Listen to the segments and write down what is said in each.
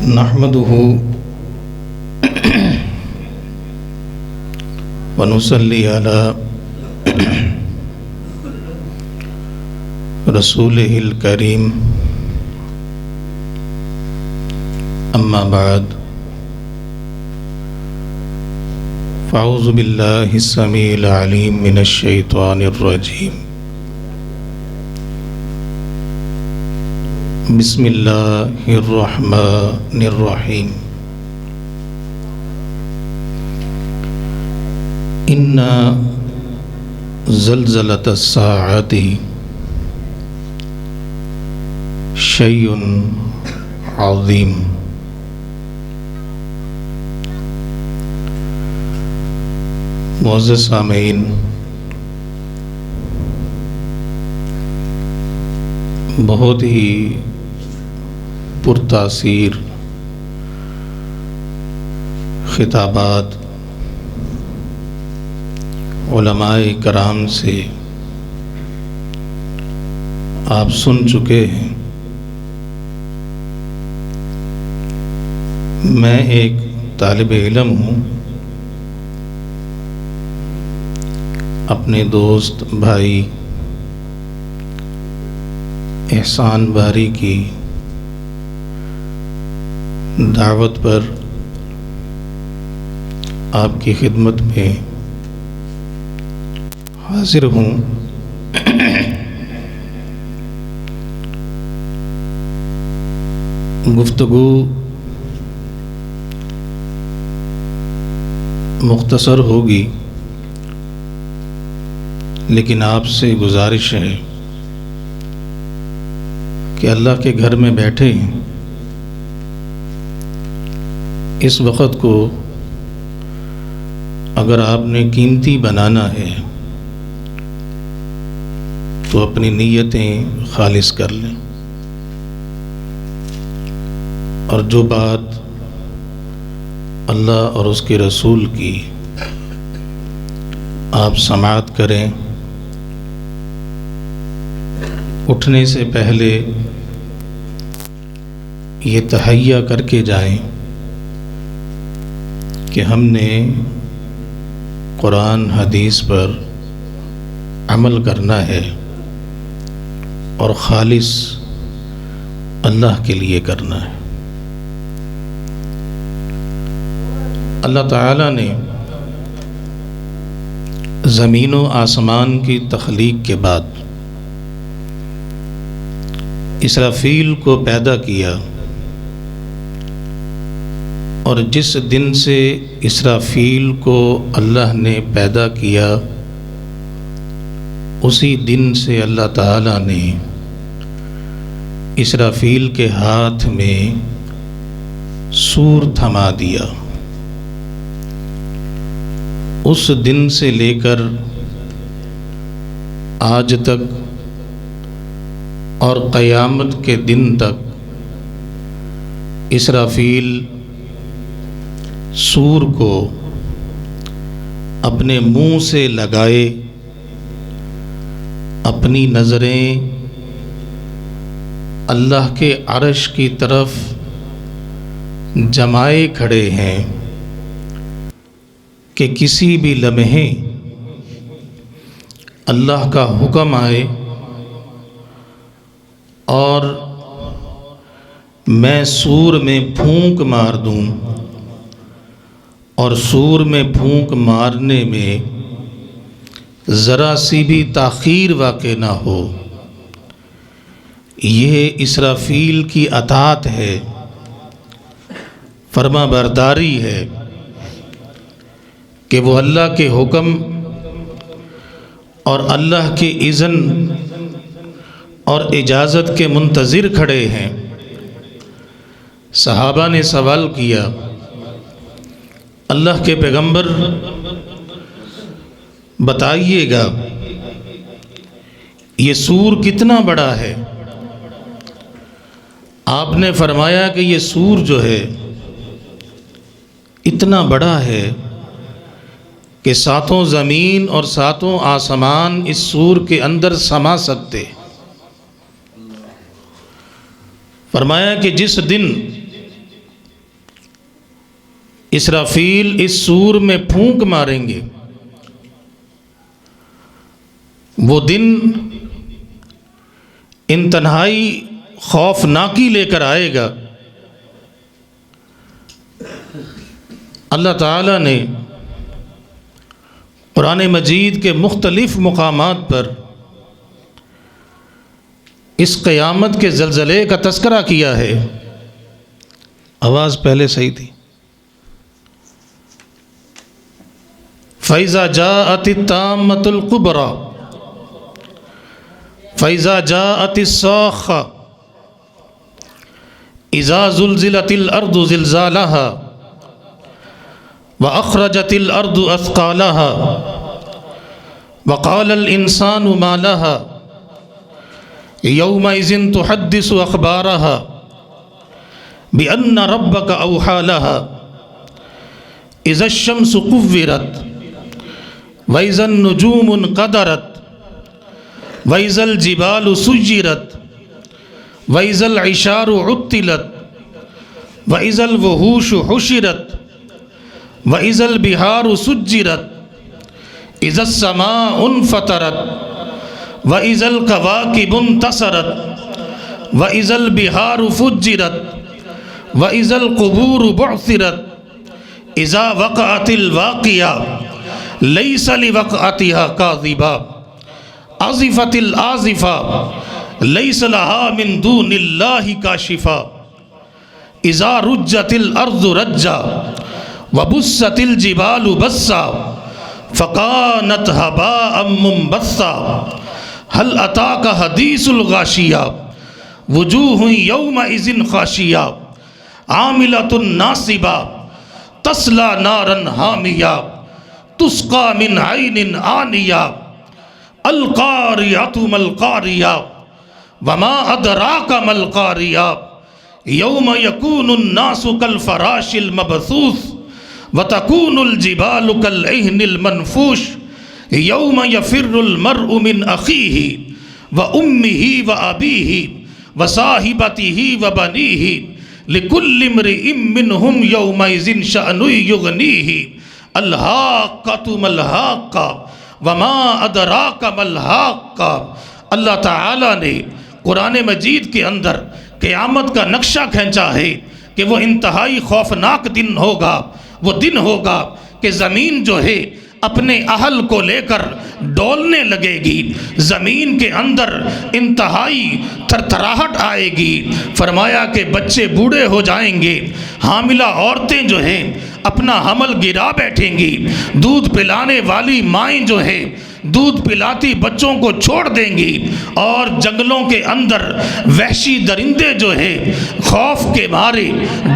نحمده ونصلي على رسوله الكريم أما بعد فأعوذ بالله السميع العليم من الشيطان الرجيم بسم اللہ الرحمن الرحیم ان زلزلۃ الساعۃ شیء عظیم۔ معزز سامعین، بہت ہی پرتاثیر خطابات علماء کرام سے آپ سن چکے ہیں۔ میں ایک طالب علم ہوں، اپنے دوست بھائی احسان باری کی دعوت پر آپ کی خدمت میں حاضر ہوں۔ گفتگو مختصر ہوگی، لیکن آپ سے گزارش ہے کہ اللہ کے گھر میں بیٹھے ہیں، اس وقت کو اگر آپ نے قیمتی بنانا ہے تو اپنی نیتیں خالص کر لیں، اور جو بات اللہ اور اس کے رسول کی آپ سماعت کریں، اٹھنے سے پہلے یہ تہیہ کر کے جائیں کہ ہم نے قرآن حدیث پر عمل کرنا ہے اور خالص اللہ کے لیے کرنا ہے۔ اللہ تعالیٰ نے زمین و آسمان کی تخلیق کے بعد اسرافیل کو پیدا کیا، اور جس دن سے اسرافیل کو اللہ نے پیدا کیا اسی دن سے اللہ تعالیٰ نے اسرافیل کے ہاتھ میں سور تھما دیا۔ اس دن سے لے کر آج تک اور قیامت کے دن تک اسرافیل سور کو اپنے منہ سے لگائے اپنی نظریں اللہ کے عرش کی طرف جمائے کھڑے ہیں کہ کسی بھی لمحے اللہ کا حکم آئے اور میں سور میں پھونک مار دوں، اور سور میں پھونک مارنے میں ذرا سی بھی تاخیر واقع نہ ہو۔ یہ اسرافیل کی اطاعت ہے، فرما برداری ہے کہ وہ اللہ کے حکم اور اللہ کی اذن اور اجازت کے منتظر کھڑے ہیں۔ صحابہ نے سوال کیا، اللہ کے پیغمبر بتائیے گا یہ سور کتنا بڑا ہے؟ آپ نے فرمایا کہ یہ سور جو ہے اتنا بڑا ہے کہ ساتوں زمین اور ساتوں آسمان اس سور کے اندر سما سکتے۔ فرمایا کہ جس دن اسرافیل اس سور میں پھونک ماریں گے، وہ دن انتہائی خوفناکی لے کر آئے گا۔ اللہ تعالیٰ نے قرآن مجید کے مختلف مقامات پر اس قیامت کے زلزلے کا تذکرہ کیا ہے۔ آواز پہلے صحیح تھی۔ فَإِذَا جَاءَتِ الطَّامَّةُ الْكُبْرَى فَإِذَا جَاءَتِ الصَّاخَّةُ إِذَا زُلْزِلَتِ الْأَرْضُ زِلْزَالَهَا وَأَخْرَجَتِ الْأَرْضُ أَثْقَالَهَا وَقَالَ الْإِنسَانُ مَا لَهَا يَوْمَئِذٍ تُحَدِّثُ أَخْبَارَهَا بِأَنَّ رَبَّكَ أَوْحَى لَهَا إِذَا الشَّمْسُ كُوِّرَتْ وَإِذَا النُّجُومُ انقَدَرَتْ وَإِذَا الْجِبَالُ سُيِّرَتْ وَإِذَا الْعِشَارُ عُطِّلَتْ وَإِذَا الْوُحُوشُ حُشِرَتْ وَإِذَا الْبِحَارُ سُجِّرَتْ إِذَا السَّمَاءُ انفَطَرَتْ وَإِذَا الْكَوَاكِبُ انتَثَرَتْ وَإِذَا الْبِحَارُ فُجِّرَتْ وَإِذَا الْقُبُورُ بُعْثِرَتْ إِذَا وَقَعَتِ الْوَاقِعَةُ لَيْسَ لِوَقْعَتِهَا كَاذِبَةٌ آزِفَتِ الْآزِفَةُ لَيْسَ لَهَا مِن دُونِ اللَّهِ كَاشِفَةٌ إِذَا رُجَّتِ الْأَرْضُ رَجًّا وَبُسَّتِ الْجِبَالُ بَسًّا فَكَانَتْ هَبَاءً مُنبَثًّا هَلْ أَتَاكَ حَدِيثُ الْغَاشِيَةِ وُجُوهٌ يَوْمَئِذٍ خَاشِعَةٌ عَامِلَةٌ نَاصِبَةٌ تَصْلَى نَارًا حَامِيَةً تُسْقَى مِنْ عَيْنٍ آنِيَةٍ الْقَارِعَةُ مَا الْقَارِعَةُ وَمَا أَدْرَاكَ مَا الْقَارِعَةُ يَوْمَ يَكُونُ النَّاسُ كَالْفَرَاشِ الْمَبْثُوثِ وَتَكُونُ الْجِبَالُ كَالْعِهْنِ الْمَنْفُوشِ يَوْمَ يَفِرُّ الْمَرْءُ مِنْ أَخِيهِ وَأُمِّهِ وَأَبِيهِ وَصَاحِبَتِهِ وَبَنِيهِ لِكُلِّ امْرِئٍ مِّنْهُمْ يَوْمَئِذٍ شَأْنٌ يُغْنِيهِ الْحَاقَّةُ مَا الْحَاقَّةُ وَمَا أَدْرَاكَ مَا الْحَاقَّةُ۔ اللہ تعالیٰ نے قرآن مجید کے اندر قیامت کا نقشہ کھینچا ہے کہ وہ انتہائی خوفناک دن ہوگا۔ وہ دن ہوگا کہ زمین جو ہے اپنے اہل کو لے کر ڈولنے لگے گی، زمین کے اندر انتہائی تھرتھراہٹ آئے گی۔ فرمایا کہ بچے بوڑھے ہو جائیں گے، حاملہ عورتیں جو ہیں اپنا حمل گرا بیٹھیں گی، دودھ پلانے والی مائیں جو ہیں دودھ پلاتی بچوں کو چھوڑ دیں گی، اور جنگلوں کے اندر وحشی درندے جو ہیں خوف کے مارے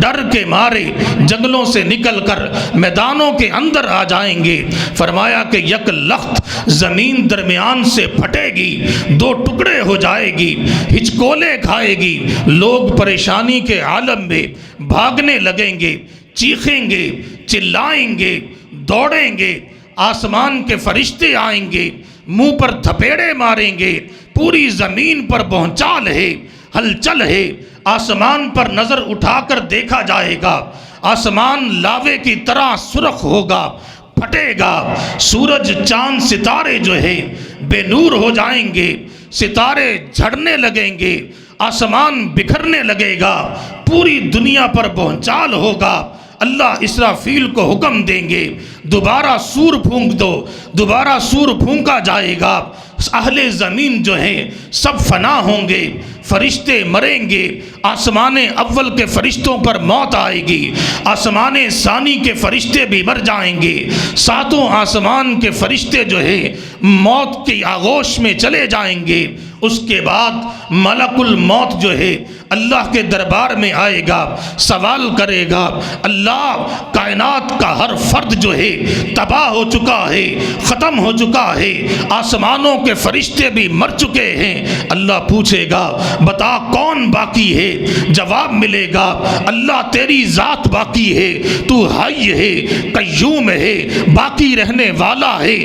ڈر کے مارے جنگلوں سے نکل کر میدانوں کے اندر آ جائیں گے۔ فرمایا کہ یک لخت زمین درمیان سے پھٹے گی، دو ٹکڑے ہو جائے گی، ہچکولے کھائے گی، لوگ پریشانی کے عالم میں بھاگنے لگیں گے، چیخیں گے، چلائیں گے، دوڑیں گے۔ آسمان کے فرشتے آئیں گے، منہ پر تھپیڑے ماریں گے، پوری زمین پر بھونچال ہے، ہلچل ہے۔ آسمان پر نظر اٹھا کر دیکھا جائے گا، آسمان لاوے کی طرح سرخ ہوگا، پھٹے گا۔ سورج چاند ستارے جو ہے بے نور ہو جائیں گے، ستارے جھڑنے لگیں گے، آسمان بکھرنے لگے گا، پوری دنیا پر بھونچال ہوگا۔ اللہ اسرافیل کو حکم دیں گے دوبارہ سور پھونک دو، دوبارہ سور پھونکا جائے گا۔ اہل زمین جو ہیں سب فنا ہوں گے، فرشتے مریں گے، آسمان اول کے فرشتوں پر موت آئے گی، آسمان ثانی کے فرشتے بھی مر جائیں گے، ساتوں آسمان کے فرشتے جو ہیں موت کی آغوش میں چلے جائیں گے۔ اس کے بعد ملک الموت جو ہے اللہ کے دربار میں آئے گا، سوال کرے گا، اللہ کائنات کا ہر فرد جو ہے تباہ ہو چکا ہے، ختم ہو چکا ہے، آسمانوں کے فرشتے بھی مر چکے ہیں۔ اللہ پوچھے گا بتا کون باقی ہے؟ جواب ملے گا اللہ تیری ذات باقی ہے، تو حی ہے، قیوم ہے، باقی رہنے والا ہے،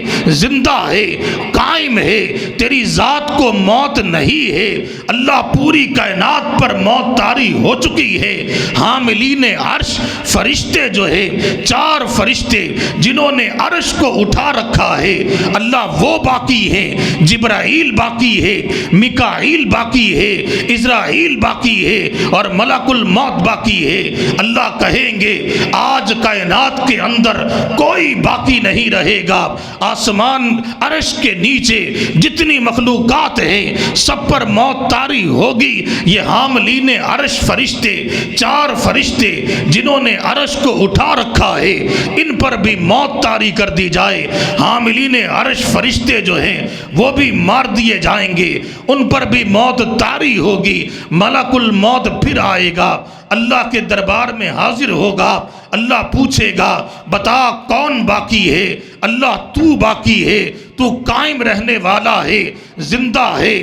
زندہ ہے، قائم ہے، تیری ذات کو موت نہیں ہے۔ اللہ پوری کائنات پر موت طاری ہو چکی ہے۔ حاملین عرش فرشتے جو ہے، 4 فرشتے جنہوں نے عرش کو اٹھا رکھا ہے، اللہ وہ باقی ہیں، جبرائیل باقی ہے، میکائیل باقی ہے، اسرائیل باقی ہے اور ملک الموت باقی ہے۔ اللہ کہیں گے آج کائنات کے اندر کوئی باقی نہیں رہے گا۔ آسمان عرش کے نیچے جتنی مخلوقات ہیں سب پر موت طاری ہوگی۔ یہ حاملین عرش فرشتے، 4 فرشتے جنہوں نے عرش کو اٹھا رکھا ہے، ان پر بھی موت طاری کر دی جائے۔ حاملین عرش فرشتے جو ہیں وہ بھی مار دیے جائیں گے، ان پر بھی موت طاری ہوگی۔ ملک الموت پھر آئے گا، اللہ کے دربار میں حاضر ہوگا۔ اللہ پوچھے گا بتا کون باقی ہے؟ اللہ تو باقی ہے، تو قائم رہنے والا ہے، زندہ ہے،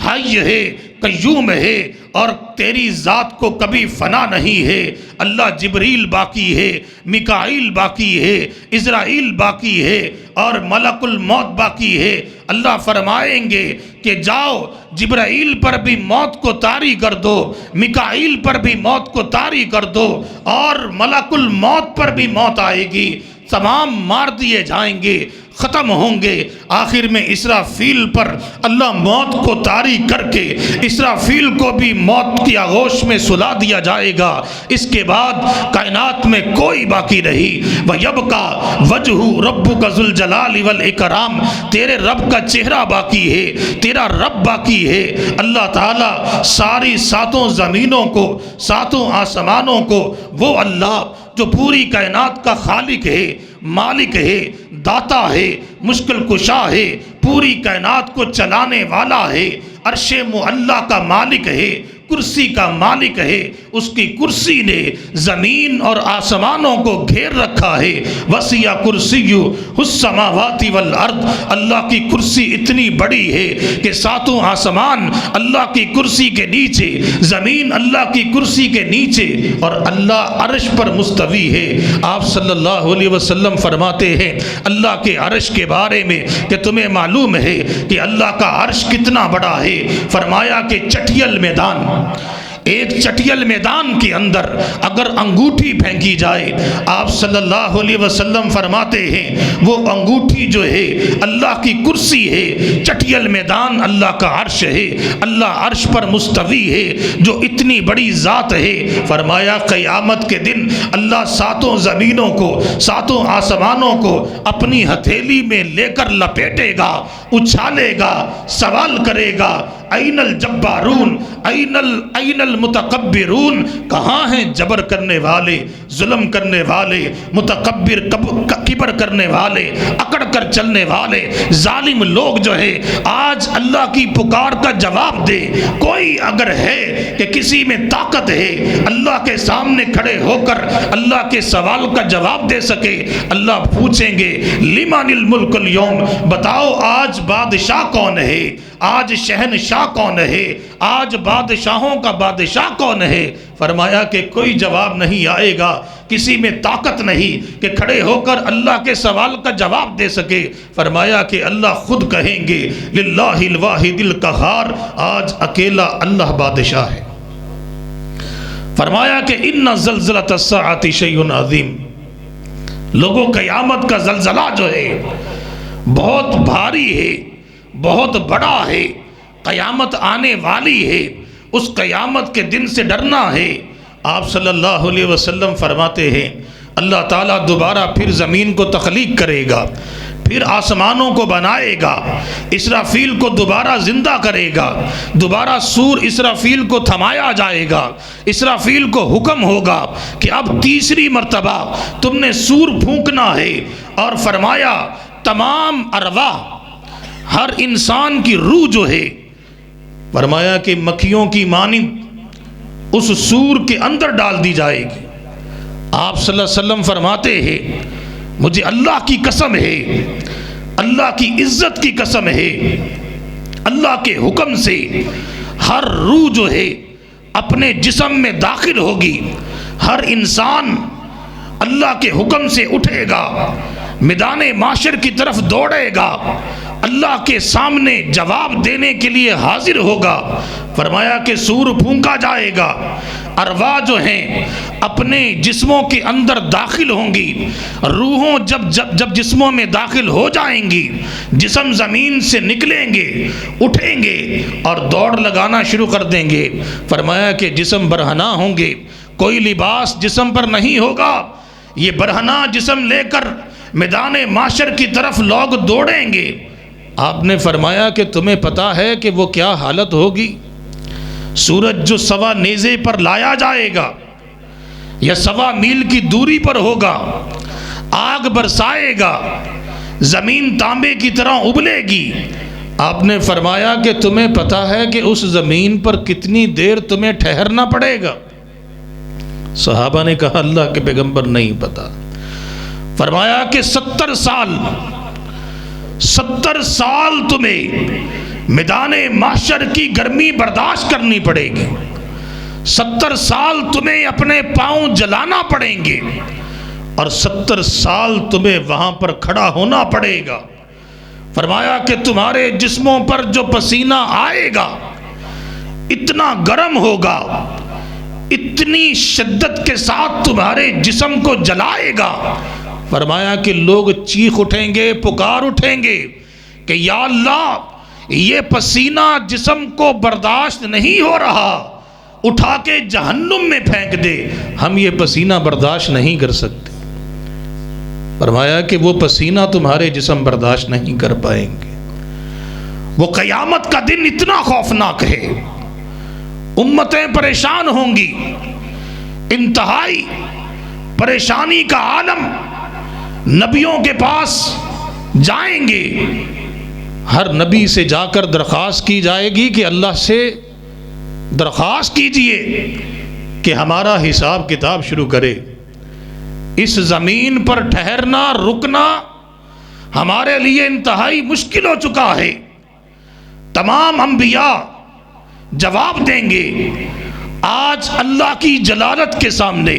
حی ہے، قیوم ہے اور تیری ذات کو کبھی فنا نہیں ہے۔ اللہ جبریل باقی ہے، میکائیل باقی ہے، اسرائیل باقی ہے اور ملک الموت باقی ہے۔ اللہ فرمائیں گے کہ جاؤ جبرائیل پر بھی موت کو طاری کر دو، میکائیل پر بھی موت کو طاری کر دو اور ملک الموت پر بھی موت آئے گی۔ تمام مار دیے جائیں گے، ختم ہوں گے۔ آخر میں اسرافیل پر اللہ موت کو طاری کر کے اسرافیل کو بھی موت کی آغوش میں سلا دیا جائے گا۔ اس کے بعد کائنات میں کوئی باقی نہیں۔ وَيَبْقَى وَجْهُ رَبُّكَ ذُو الْجَلَالِ وَالْإِكْرَامِ، تیرے رب کا چہرہ باقی ہے، تیرا رب باقی ہے۔ اللہ تعالیٰ ساری 7 زمینوں کو، 7 آسمانوں کو، وہ اللہ جو پوری کائنات کا خالق ہے، مالک ہے، داتا ہے، مشکل کشا ہے، پوری کائنات کو چلانے والا ہے، عرش معلیٰ کا مالک ہے، کرسی کا مالک ہے، اس کی کرسی نے زمین اور آسمانوں کو گھیر رکھا ہے۔ وسیع کرسیہ السماوات والارض، اللہ کی کرسی اتنی بڑی ہے کہ 7 آسمان اللہ کی کرسی کے نیچے، زمین اللہ کی کرسی کے نیچے اور اللہ عرش پر مستوی ہے۔ آپ صلی اللہ علیہ وسلم فرماتے ہیں اللہ کے عرش کے بارے میں کہ تمہیں معلوم ہے کہ اللہ کا عرش کتنا بڑا ہے؟ فرمایا کہ چٹیل میدان، ایک چٹیل میدان کے اندر اگر انگوٹھی پھینکی جائے، آپ صلی اللہ علیہ وسلم فرماتے ہیں وہ انگوٹھی جو ہے اللہ کی کرسی ہے، چٹیل میدان اللہ کا عرش ہے، اللہ عرش پر مستوی ہے، جو اتنی بڑی ذات ہے۔ فرمایا قیامت کے دن اللہ 7 زمینوں کو، 7 آسمانوں کو اپنی ہتھیلی میں لے کر لپیٹے گا، اچھالے گا، سوال کرے گا این الجبارون، این المتکبرون، کہاں ہیں جبر کرنے والے، ظلم کرنے والے، متکبر کبر کرنے والے، اکڑ کر چلنے والے ظالم لوگ جو ہے آج اللہ کی پکار کا جواب دے۔ کوئی اگر ہے کہ کسی میں طاقت ہے اللہ کے سامنے کھڑے ہو کر اللہ کے سوال کا جواب دے سکے، اللہ پوچھیں گے لمن الملک اليوم، بتاؤ آج بادشاہ کون ہے، آج شہنشاہ کون ہے، آج بادشاہوں کا بادشاہ کون ہے؟ فرمایا کہ کوئی جواب نہیں آئے گا، کسی میں طاقت نہیں کہ کھڑے ہو کر اللہ کے سوال کا جواب دے سکے۔ فرمایا کہ اللہ خود کہیں گے للہ الواحد القہار، آج اکیلا اللہ بادشاہ ہے۔ فرمایا کہ ان زلزلۃ الساعۃ شیء عظیم، لوگوں قیامت کا زلزلہ جو ہے بہت بھاری ہے، بہت بڑا ہے، قیامت آنے والی ہے، اس قیامت کے دن سے ڈرنا ہے۔ آپ صلی اللہ علیہ وسلم فرماتے ہیں اللہ تعالیٰ دوبارہ پھر زمین کو تخلیق کرے گا، پھر آسمانوں کو بنائے گا، اسرافیل کو دوبارہ زندہ کرے گا، دوبارہ سور اسرافیل کو تھمایا جائے گا، اسرافیل کو حکم ہوگا کہ اب 3 مرتبہ تم نے سور پھونکنا ہے، اور فرمایا تمام ارواح، ہر انسان کی روح جو ہے، فرمایا کہ مکھیوں کی مانند اس سور کے اندر ڈال دی جائے گی۔ آپ صلی اللہ علیہ وسلم فرماتے ہیں مجھے اللہ کی قسم ہے، اللہ کی عزت کی قسم ہے، اللہ کے حکم سے ہر روح جو ہے اپنے جسم میں داخل ہوگی، ہر انسان اللہ کے حکم سے اٹھے گا، میدان معاشر کی طرف دوڑے گا، اللہ کے سامنے جواب دینے کے لیے حاضر ہوگا۔ فرمایا کہ سور پھونکا جائے گا، ارواح جو ہیں اپنے جسموں کے اندر داخل ہوں گی، روحوں جب جسموں میں داخل ہو جائیں گی، جسم زمین سے نکلیں گے، اٹھیں گے اور دوڑ لگانا شروع کر دیں گے۔ فرمایا کہ جسم برہنہ ہوں گے، کوئی لباس جسم پر نہیں ہوگا، یہ برہنہ جسم لے کر میدان معاشر کی طرف لوگ دوڑیں گے۔ آپ نے فرمایا کہ تمہیں پتہ ہے کہ وہ کیا حالت ہوگی؟ سورج جو 1.25 نیزے پر لایا جائے گا یا 1.25 میل کی دوری پر ہوگا، آگ برسائے گا، زمین تانبے کی طرح ابلے گی۔ آپ نے فرمایا کہ تمہیں پتہ ہے کہ اس زمین پر کتنی دیر تمہیں ٹھہرنا پڑے گا؟ صحابہ نے کہا اللہ کے پیغمبر نہیں پتہ۔ فرمایا کہ 70 سال تمہیں میدان محشر کی گرمی برداشت کرنی پڑے گی، 70 سال تمہیں اپنے پاؤں جلانا پڑیں گے، اور 70 سال تمہیں وہاں پر کھڑا ہونا پڑے گا۔ فرمایا کہ تمہارے جسموں پر جو پسینہ آئے گا اتنا گرم ہوگا، اتنی شدت کے ساتھ تمہارے جسم کو جلائے گا۔ فرمایا کہ لوگ چیخ اٹھیں گے، پکار اٹھیں گے کہ یا اللہ یہ پسینہ جسم کو برداشت نہیں ہو رہا، اٹھا کے جہنم میں پھینک دے، ہم یہ پسینہ برداشت نہیں کر سکتے۔ فرمایا کہ وہ پسینہ تمہارے جسم برداشت نہیں کر پائیں گے۔ وہ قیامت کا دن اتنا خوفناک ہے، امتیں پریشان ہوں گی، انتہائی پریشانی کا عالم، نبیوں کے پاس جائیں گے، ہر نبی سے جا کر درخواست کی جائے گی کہ اللہ سے درخواست کیجئے کہ ہمارا حساب کتاب شروع کرے۔ اس زمین پر ٹھہرنا رکنا ہمارے لیے انتہائی مشکل ہو چکا ہے۔ تمام انبیاء جواب دیں گے، آج اللہ کی جلالت کے سامنے،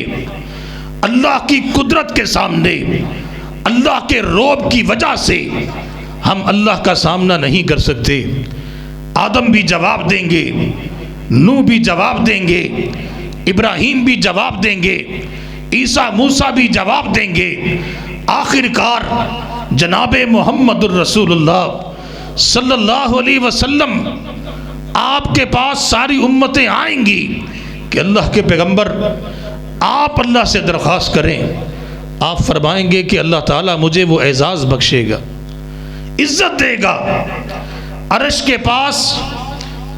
اللہ کی قدرت کے سامنے، اللہ کے رعب کی وجہ سے ہم اللہ کا سامنا نہیں کر سکتے۔ آدم بھی جواب دیں گے، نوح بھی جواب دیں گے، ابراہیم بھی جواب دیں گے، عیسیٰ موسیٰ بھی جواب دیں گے۔ آخر کار جناب محمد الرسول اللہ صلی اللہ علیہ وسلم آپ کے پاس ساری امتیں آئیں گی کہ اللہ کے پیغمبر آپ اللہ سے درخواست کریں۔ آپ فرمائیں گے کہ اللہ تعالیٰ مجھے وہ اعزاز بخشے گا، عزت دے گا۔ عرش کے پاس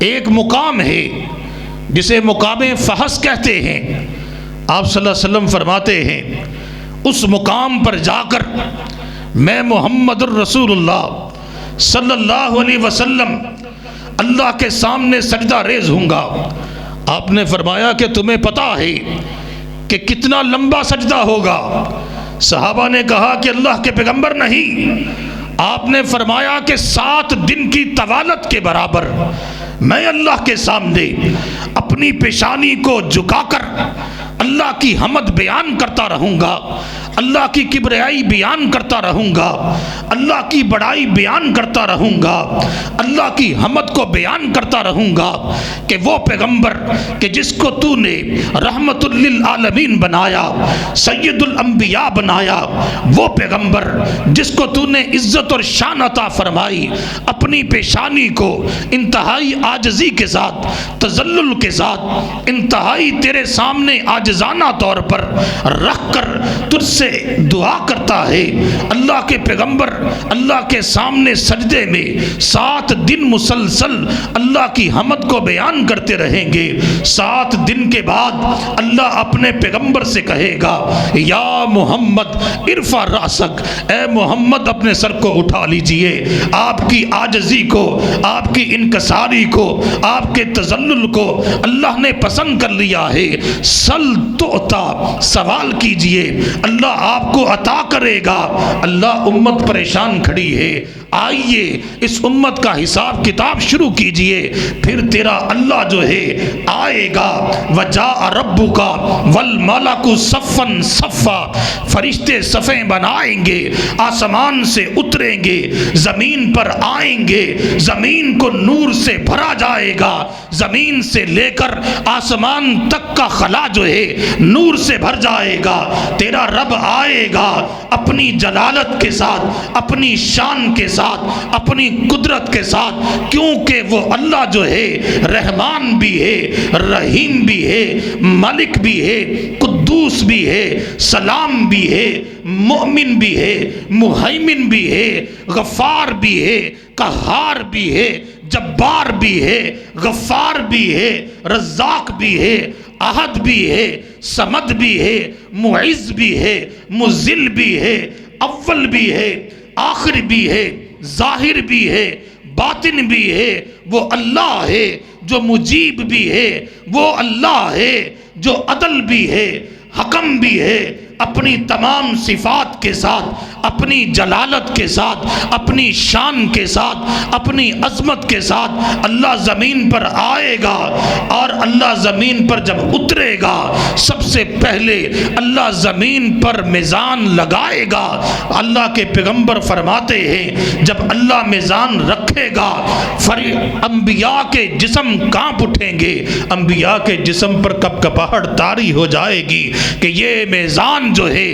ایک مقام ہے جسے مقام فحش کہتے ہیں۔ آپ صلی اللہ علیہ وسلم فرماتے ہیں اس مقام پر جا کر میں محمد الرسول اللہ صلی اللہ علیہ وسلم اللہ کے سامنے سجدہ ریز ہوں گا۔ آپ نے فرمایا کہ تمہیں پتہ ہے کہ کتنا لمبا سجدہ ہوگا؟ صحابہ نے کہا کہ اللہ کے پیغمبر نہیں۔ آپ نے فرمایا کہ 7 دن کی طوالت کے برابر میں اللہ کے سامنے اپنی پیشانی کو جھکا کر اللہ کی حمد بیان کرتا رہوں گا، اللہ کی کبریائی بیان کرتا رہوں گا، اللہ کی بڑائی بیان کرتا رہوں گا، اللہ کی حمد کو بیان کرتا رہوں گا کہ وہ پیغمبر کہ جس کو تو نے رحمت للعالمین بنایا، سید الانبیاء بنایا، وہ پیغمبر جس کو تو نے عزت اور شان عطا فرمائی، اپنی پیشانی کو انتہائی عاجزی کے ساتھ، تذلل کے ساتھ، انتہائی تیرے سامنے عاجزانہ طور پر رکھ کر تجھ سے دعا کرتا ہے۔ اللہ کے پیغمبر اللہ کے سامنے سجدے میں 7 دن مسلسل اللہ کی حمد کو بیان کرتے رہیں گے۔ 7 دن کے بعد اللہ اپنے پیغمبر سے کہے گا یا محمد ارفع راسک، اے محمد اپنے سر کو اٹھا لیجئے۔ آپ کی عاجزی کو، آپ کی انکساری کو، آپ کے تذلل کو اللہ نے پسند کر لیا ہے۔ سل تعطا، سوال کیجئے، اللہ آپ کو عطا کرے گا۔ اللہ امت پریشان کھڑی ہے، آئیے اس امت کا حساب کتاب شروع کیجئے، پھر تیرا اللہ جو ہے آئے گا۔ وَجَاءَ رَبُّكَ وَالْمَلَكُ صَفًّا صَفًّا، فرشتے صفیں بنائیں گے، آسمان سے اتریں گے، زمین پر آئیں گے، زمین کو نور سے بھرا جائے گا، زمین سے لے کر آسمان تک کا خلا جو ہے نور سے بھر جائے گا۔ تیرا رب آئے گا اپنی جلالت کے ساتھ، اپنی شان کے ساتھ، اپنی قدرت کے ساتھ، کیونکہ وہ اللہ جو ہے رحمان بھی ہے، رحیم بھی ہے، ملک بھی ہے، قدوس بھی ہے، سلام بھی ہے، مومن بھی ہے، مہیمن بھی ہے، غفار بھی ہے، قہار بھی ہے، جبار بھی ہے، غفار بھی ہے، رزاق بھی ہے، احد بھی ہے، صمد بھی ہے، معز بھی ہے، مذل بھی ہے، اول بھی ہے، آخر بھی ہے، ظاہر بھی ہے، باطن بھی ہے۔ وہ اللہ ہے جو مجیب بھی ہے، وہ اللہ ہے جو عدل بھی ہے، حکم بھی ہے، اپنی تمام صفات کے ساتھ، اپنی جلالت کے ساتھ، اپنی شان کے ساتھ، اپنی عظمت کے ساتھ اللہ زمین پر آئے گا۔ اور اللہ زمین پر جب اترے گا، سب سے پہلے اللہ زمین پر میزان لگائے گا۔ اللہ کے پیغمبر فرماتے ہیں جب اللہ میزان رکھے گا، انبیاء کے جسم کانپ اٹھیں گے، انبیاء کے جسم پر کپ کپاہٹ طاری ہو جائے گی کہ یہ میزان جو ہے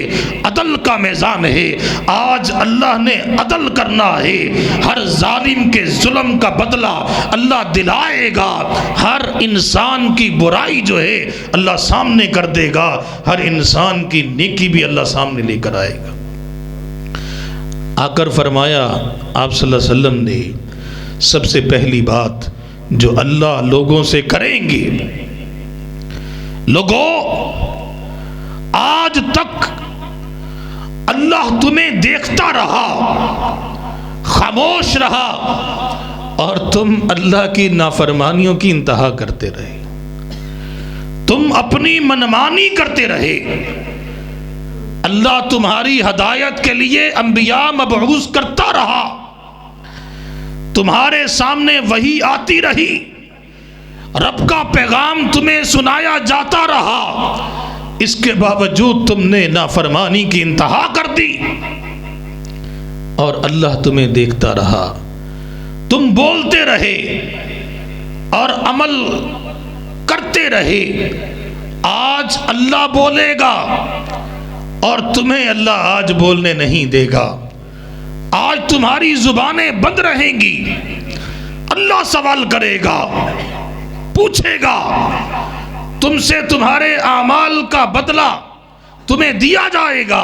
عدل کا میزان ہے۔ آج اللہ نے عدل کرنا ہے، ہر ظالم کے ظلم کا بدلہ اللہ دلائے گا، ہر انسان کی برائی جو ہے اللہ سامنے کر دے گا، ہر انسان کی نیکی بھی اللہ سامنے لے کر آئے گا۔ آ کر فرمایا آپ صلی اللہ علیہ وسلم نے سب سے پہلی بات جو اللہ لوگوں سے کریں گے، لوگوں آج تک اللہ تمہیں دیکھتا رہا، خاموش رہا، اور تم اللہ کی نافرمانیوں کی انتہا کرتے رہے، تم اپنی منمانی کرتے رہے۔ اللہ تمہاری ہدایت کے لیے انبیاء مبعوث کرتا رہا، تمہارے سامنے وحی آتی رہی، رب کا پیغام تمہیں سنایا جاتا رہا، اس کے باوجود تم نے نافرمانی کی انتہا کر دی، اور اللہ تمہیں دیکھتا رہا۔ تم بولتے رہے اور عمل کرتے رہے، آج اللہ بولے گا اور تمہیں اللہ آج بولنے نہیں دے گا۔ آج تمہاری زبانیں بند رہیں گی، اللہ سوال کرے گا، پوچھے گا، تم سے تمہارے اعمال کا بدلہ تمہیں دیا جائے گا۔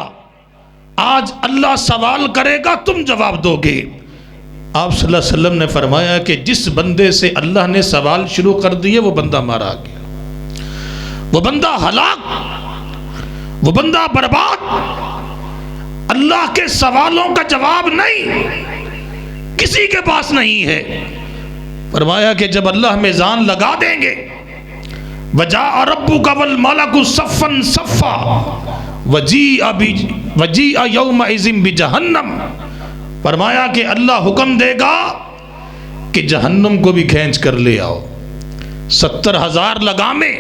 آج اللہ سوال کرے گا، تم جواب دو گے۔ آپ صلی اللہ علیہ وسلم نے فرمایا کہ جس بندے سے اللہ نے سوال شروع کر دیے وہ بندہ مارا گیا، وہ بندہ ہلاک، وہ بندہ برباد۔ اللہ کے سوالوں کا جواب نہیں، کسی کے پاس نہیں ہے۔ فرمایا کہ جب اللہ میزان لگا دیں گے، وَجَاءَ رَبُّكَ وَالْمَلَكُ صَفًّا صَفًّا وَجِيءَ يَوْمَئِذٍ بِجَهَنَّمَ، فرمایا کہ اللہ حکم دے گا کہ جہنم کو بھی کھینچ کر لے آؤ۔ 70,000 لگامیں،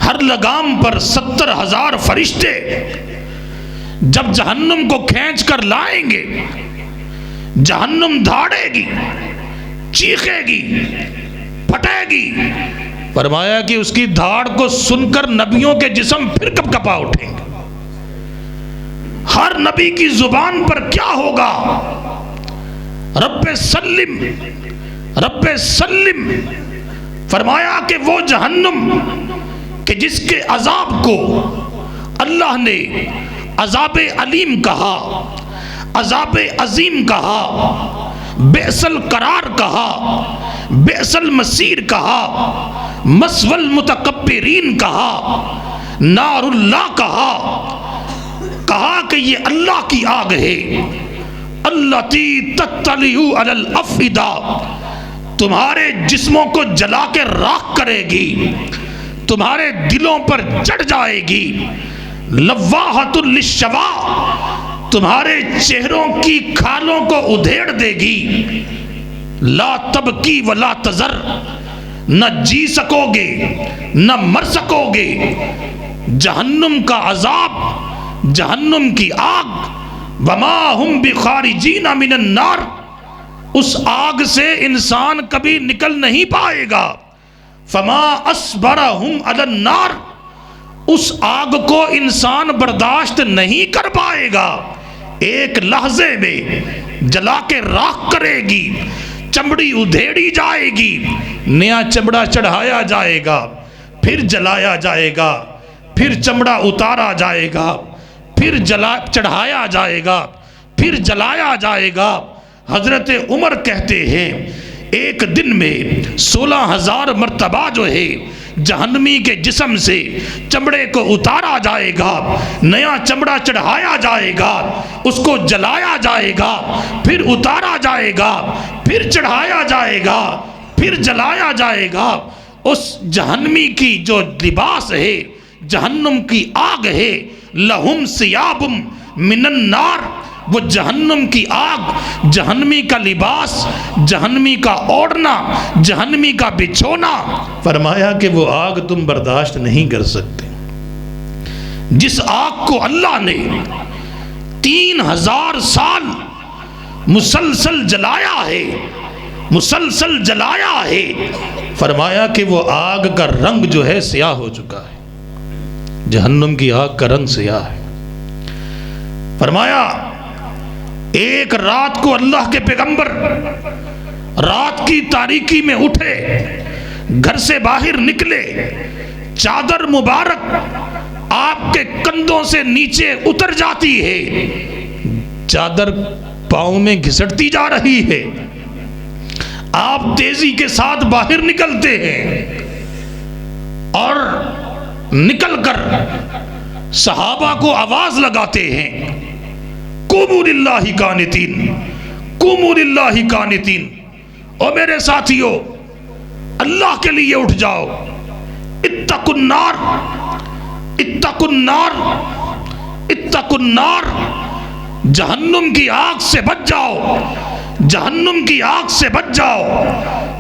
ہر لگام پر 70,000 فرشتے جب جہنم کو کھینچ کر لائیں گے، جہنم دھاڑے گی، چیخے گی، پھٹے گی۔ فرمایا کہ اس کی دھاڑ کو سن کر نبیوں کے جسم پھر کب کپا اٹھیں گے۔ ہر نبی کی زبان پر کیا ہوگا؟ رب سلم، رب سلم۔ فرمایا کہ وہ جہنم کہ جس کے عذاب کو اللہ نے عذاب علیم کہا، عذاب عظیم کہا، بئس القرار کہا، بئس المصیر کہا، مثوى المتکبرین کہا، نار اللہ کہا، کہا کہ یہ اللہ کی آگ ہے، التی تطلع علی الافئدہ، تمہارے جسموں کو جلا کے راکھ کرے گی، تمہارے دلوں پر چڑھ جائے گی، لواحۃ للشوا، تمہارے چہروں کی کھالوں کو ادھیڑ دے گی، لا تبکی ولا تذر، نہ جی سکو گے نہ مر سکو گے۔ جہنم کا عذاب، جہنم کی آگ، وما ہم بخارجین من النار، اس آگ سے انسان کبھی نکل نہیں پائے گا۔ فما اصبرہم علی النار، اس آگ کو انسان برداشت نہیں کر پائے گا، ایک لحظے میں جلا کے راکھ کرے گی، چمڑی ادھیڑی جائے گی، نیا چمڑا چڑھایا جائے گا، پھر جلایا جائے گا، پھر چمڑا اتارا جائے گا، پھر چڑھایا جائے گا، پھر جلایا جائے گا۔ حضرت عمر کہتے ہیں ایک دن میں 16,000 مرتبہ جو ہے جہنمی کے جسم سے چمڑے کو اتارا جائے گا، نیا چمڑا چڑھایا جائے گا، اس کو جلایا جائے گا، پھر اتارا جائے گا، پھر چڑھایا جائے گا، پھر جلایا جائے گا۔ اس جہنمی کی جو لباس ہے، جہنم کی آگ ہے، لہم ثیاب من النار، وہ جہنم کی آگ، جہنمی کا لباس، جہنمی کا اوڑھنا، جہنمی کا بچھونا، فرمایا کہ وہ آگ تم برداشت نہیں کر سکتے۔ جس آگ کو اللہ نے 3,000 سال مسلسل جلایا ہے، مسلسل جلایا ہے، فرمایا کہ وہ آگ کا رنگ جو ہے سیاہ ہو چکا ہے، جہنم کی آگ کا رنگ سیاہ ہے۔ فرمایا ایک رات کو اللہ کے پیغمبر رات کی تاریکی میں اٹھے، گھر سے باہر نکلے، چادر مبارک آپ کے کندھوں سے نیچے اتر جاتی ہے، چادر پاؤں میں گھسٹتی جا رہی ہے، آپ تیزی کے ساتھ باہر نکلتے ہیں اور نکل کر صحابہ کو آواز لگاتے ہیں، قوموا للہ قانتین، قوموا للہ قانتین، او میرے ساتھیو اللہ کے لیے اٹھ جاؤ، اتقوا النار، اتقوا النار، اتقوا النار، جہنم کی آگ سے بچ جاؤ، جہنم کی آگ سے بچ جاؤ،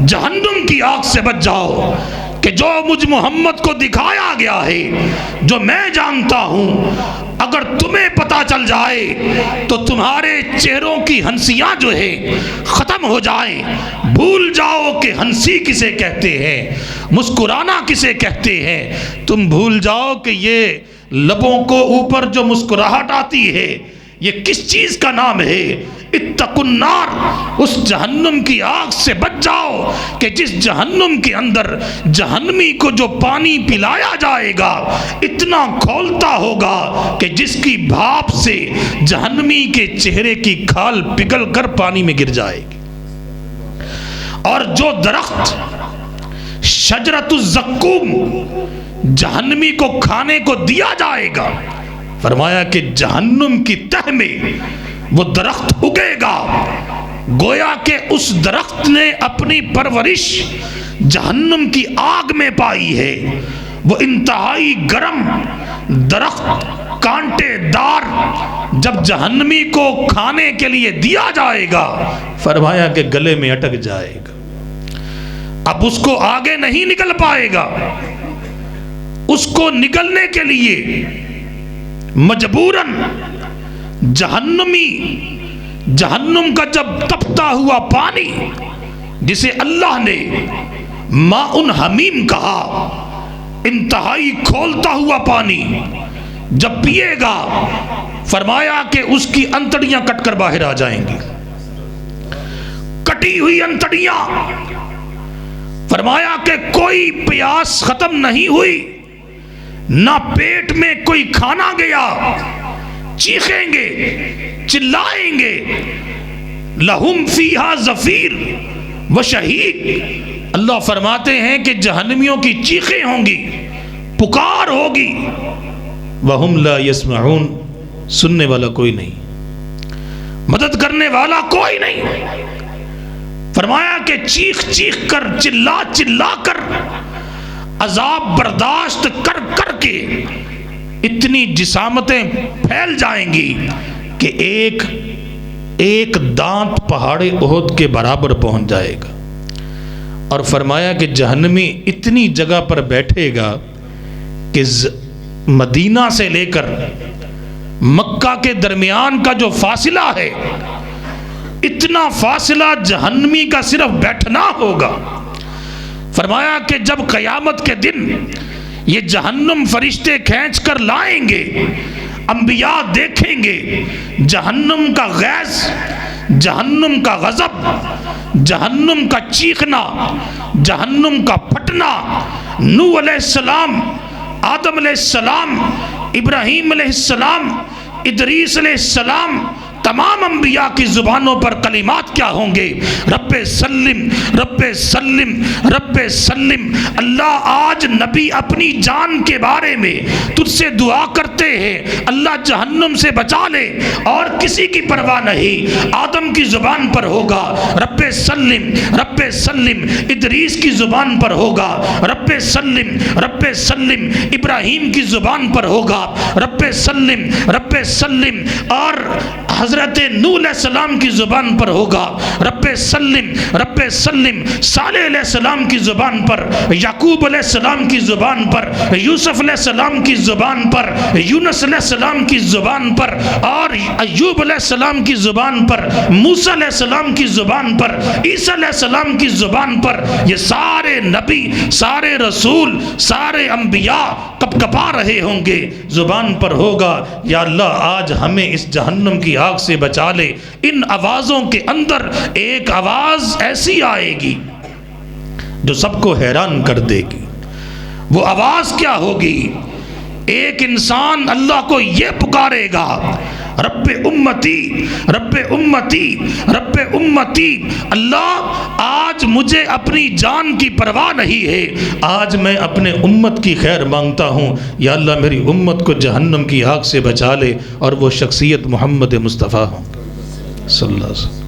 جہنم کی آگ سے بچ جاؤ، کہ جو مجھ محمد کو دکھایا گیا ہے، جو میں جانتا ہوں، اگر تمہیں پتا چل جائے تو تمہارے چہروں کی ہنسیاں جو ہے ختم ہو جائیں، بھول جاؤ کہ ہنسی کسے کہتے ہیں، مسکرانا کسے کہتے ہیں، تم بھول جاؤ کہ یہ لبوں کو اوپر جو مسکراہٹ آتی ہے یہ کس چیز کا نام ہے۔ اتقوا النار، اس جہنم کی آگ سے بچ جاؤ کہ جس جہنم کے اندر جہنمی کو جو پانی پلایا جائے گا اتنا کھولتا ہوگا کہ جس کی بھاپ سے جہنمی کے چہرے کی کھال پگھل کر پانی میں گر جائے گی۔ اور جو درخت شجرۃ الزقوم جہنمی کو کھانے کو دیا جائے گا، فرمایا کہ جہنم کی تہ میں وہ درخت اگے گا، گویا کہ اس درخت نے اپنی پرورش جہنم کی آگ میں پائی ہے، وہ انتہائی گرم درخت کانٹے دار جب جہنمی کو کھانے کے لیے دیا جائے گا، فرمایا کہ گلے میں اٹک جائے گا، اب اس کو آگے نہیں نکل پائے گا، اس کو نکلنے کے لیے مجبوراً جہنم کا جب تپتا ہوا پانی جسے اللہ نے ماء حمیم کہا، انتہائی کھولتا ہوا پانی جب پیے گا، فرمایا کہ اس کی انتڑیاں کٹ کر باہر آ جائیں گی، کٹی ہوئی انتڑیاں، فرمایا کہ کوئی پیاس ختم نہیں ہوئی، نہ پیٹ میں کوئی کھانا گیا، چیخیں گے، چلائیں گے، لہم فیہا زفیر و شہیق، اللہ فرماتے ہیں کہ جہنمیوں کی چیخیں ہوں گی، پکار ہوگی، وہم لا یسمعون، سننے والا کوئی نہیں، مدد کرنے والا کوئی نہیں، فرمایا کہ چیخ چیخ کر، چلا چلا کر، عذاب برداشت کر کر کے اتنی جسامتیں پھیل جائیں گی کہ ایک دانت پہاڑ احد کے برابر پہنچ جائے گا، اور فرمایا کہ جہنمی اتنی جگہ پر بیٹھے گا کہ مدینہ سے لے کر مکہ کے درمیان کا جو فاصلہ ہے، اتنا فاصلہ جہنمی کا صرف بیٹھنا ہوگا۔ فرمایا کہ جب قیامت کے دن یہ جہنم فرشتے کھینچ کر لائیں گے، انبیاء دیکھیں گے جہنم کا غیظ، جہنم کا غضب، جہنم کا چیخنا، جہنم کا پھٹنا۔ نوح علیہ السلام، آدم علیہ السلام، ابراہیم علیہ السلام، ادریس علیہ السلام، تمام انبیاء کی زبانوں پر کلمات کیا ہوں گے؟ رب سلم، رب سلم، رب سلم۔ اللہ آج نبی اپنی جان کے بارے میں تجھ سے دعا کرتے ہیں، اللہ جہنم سے بچا لے، اور کسی کی پرواہ نہیں۔ آدم کی زبان پر ہوگا رب سلم، رب سلم۔ ادریس کی زبان پر ہوگا رب سلم، رب سلم۔ ابراہیم کی زبان پر ہوگا رب سلم، رب سلم۔ اور حضرت نوح علیہ السلام کی زبان پر ہوگا رب سلم، رب سلم۔ صالح علیہ السلام کی زبان پر، یعقوب علیہ السلام کی زبان پر، یوسف علیہ السلام کی زبان پر، یونس علیہ السلام کی زبان پر، اور ایوب علیہ السلام کی زبان پر، موسیٰ علیہ السلام کی زبان پر، عیسیٰ علیہ السلام کی زبان پر۔ یہ سارے نبی، سارے رسول، سارے انبیاء کب کپا رہے ہوں گے، زبان پر ہوگا یا اللہ آج ہمیں اس جہنم کی آگ سے بچا لے۔ ان آوازوں کے اندر ایک آواز ایسی آئے گی جو سب کو حیران کر دے گی۔ وہ آواز کیا ہوگی؟ ایک انسان اللہ کو یہ پکارے گا، رب امتی، رب امتی، رب امتی۔ اللہ آج مجھے اپنی جان کی پرواہ نہیں ہے، آج میں اپنے امت کی خیر مانگتا ہوں، یا اللہ میری امت کو جہنم کی آگ سے بچا لے، اور وہ شخصیت محمد مصطفیٰ ہوں صلی اللہ علیہ وسلم۔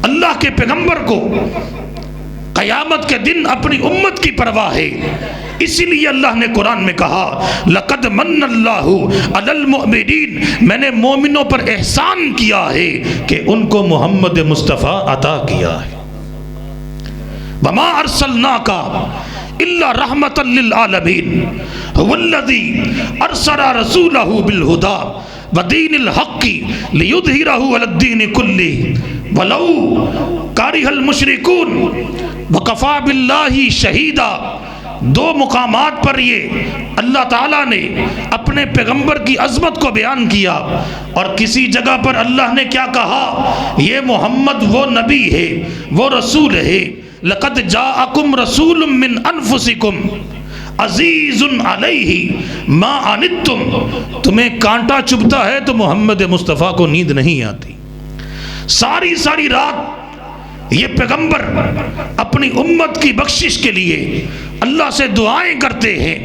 اللہ کے پیغمبر کو قیامت کے دن اپنی امت کی پرواہ ہے، اسی لیے اللہ نے قرآن میں کہا لَقَدْ مَنَّ اللَّهُ عَلَى الْمُؤْمِنِينَ، میں نے مومنوں پر احسان کیا ہے کہ ان کو محمد مصطفیٰ عطا کیا ہے۔ وَمَا أَرْسَلْنَاكَ إِلَّا رَحْمَةً لِلْعَالَمِينَ هُوَ الَّذِي أَرْسَلَ رَسُولَهُ بِالْهُدَى وَدِينِ الْحَقِّ لِيُظْهِرَهُ عَلَى الدِّينِ كُلِّهِ وَلَوْ كَرِهَ الْمُشْرِكُونَ وَكَفَى بِاللَّهِ شَهِيدًا۔ دو مقامات پر یہ اللہ تعالیٰ نے اپنے پیغمبر کی عظمت کو بیان کیا، اور کسی جگہ پر اللہ نے کیا کہا؟ یہ محمد وہ نبی ہے، وہ رسول ہے۔ لَقَدْ جَاءَكُمْ رَسُولٌ مِّنْ أَنفُسِكُمْ عَزِيزٌ عَلَيْهِ مَا عَنِتُّمْ۔ تمہیں کانٹا چبھتا ہے تو محمد مصطفیٰ کو نیند نہیں آتی، ساری ساری رات یہ پیغمبر اپنی امت کی بخشش کے لیے اللہ سے دعائیں کرتے ہیں،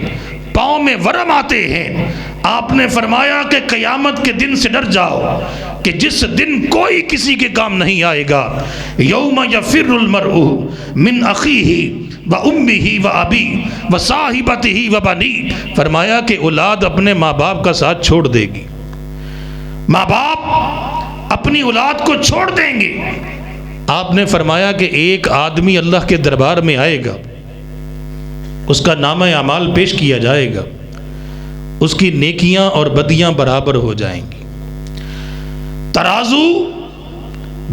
پاؤں میں ورم آتے ہیں۔ آپ نے فرمایا کہ قیامت کے دن سے ڈر جاؤ کہ جس دن کوئی کسی کے کام نہیں آئے گا۔ یوم یفر المرء من اخیہ و امہ و ابی و صاحبتہ و بنی۔ فرمایا کہ اولاد اپنے ماں باپ کا ساتھ چھوڑ دے گی، ماں باپ اپنی اولاد کو چھوڑ دیں گے۔ آپ نے فرمایا کہ ایک آدمی اللہ کے دربار میں آئے گا، اس کا نامہ اعمال پیش کیا جائے گا، اس کی نیکیاں اور بدیاں برابر ہو جائیں گی، ترازو